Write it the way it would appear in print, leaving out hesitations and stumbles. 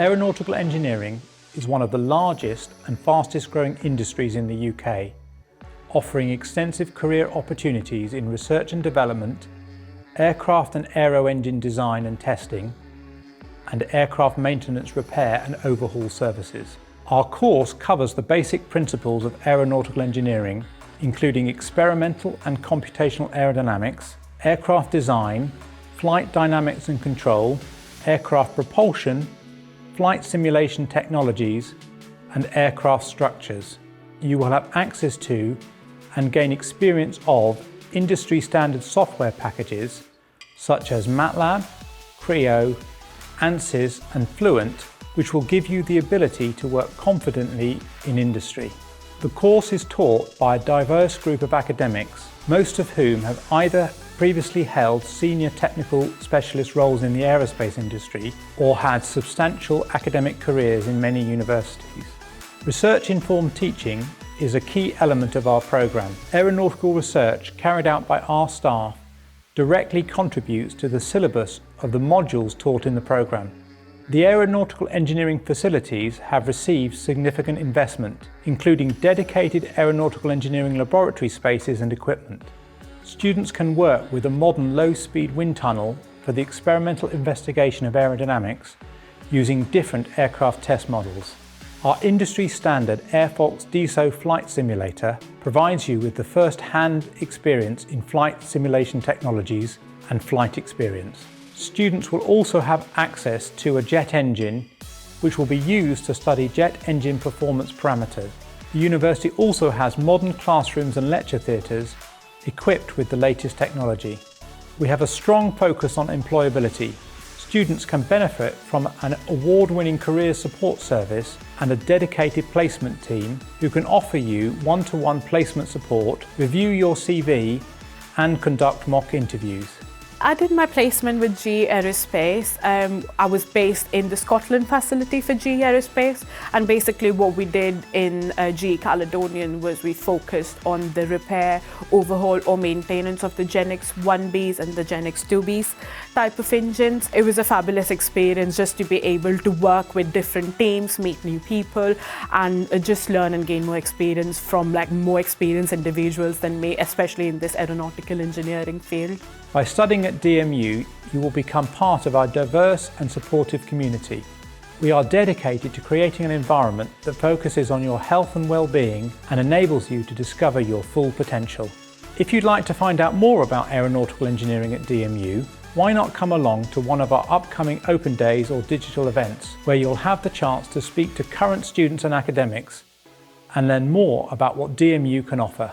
Aeronautical engineering is one of the largest and fastest growing industries in the UK, offering extensive career opportunities in research and development, aircraft and aero engine design and testing, and aircraft maintenance, repair and overhaul services. Our course covers the basic principles of aeronautical engineering, including experimental and computational aerodynamics, aircraft design, flight dynamics and control, aircraft propulsion, flight simulation technologies, and aircraft structures. You will have access to and gain experience of industry standard software packages such as MATLAB, Creo, ANSYS and Fluent, which will give you the ability to work confidently in industry. The course is taught by a diverse group of academics, most of whom have either previously held senior technical specialist roles in the aerospace industry or had substantial academic careers in many universities. Research-informed teaching is a key element of our programme. Aeronautical research carried out by our staff directly contributes to the syllabus of the modules taught in the programme. The aeronautical engineering facilities have received significant investment, including dedicated aeronautical engineering laboratory spaces and equipment. Students can work with a modern low-speed wind tunnel for the experimental investigation of aerodynamics using different aircraft test models. Our industry-standard AirFox DSO flight simulator provides you with the first-hand experience in flight simulation technologies and flight experience. Students will also have access to a jet engine, which will be used to study jet engine performance parameters. The university also has modern classrooms and lecture theatres equipped with the latest technology. We have a strong focus on employability. Students can benefit from an award-winning career support service and a dedicated placement team who can offer you one-to-one placement support, review your CV and conduct mock interviews. I did my placement with GE Aerospace. I was based in the Scotland facility for GE Aerospace, and basically what we did in GE Caledonian was we focused on the repair, overhaul or maintenance of the GEnx 1Bs and the GEnx 2Bs type of engines. It was a fabulous experience just to be able to work with different teams, meet new people and just learn and gain more experience from more experienced individuals than me, especially in this aeronautical engineering field. By studying at DMU, you will become part of our diverse and supportive community. We are dedicated to creating an environment that focuses on your health and well-being and enables you to discover your full potential. If you'd like to find out more about aeronautical engineering at DMU, why not come along to one of our upcoming open days or digital events, where you'll have the chance to speak to current students and academics and learn more about what DMU can offer.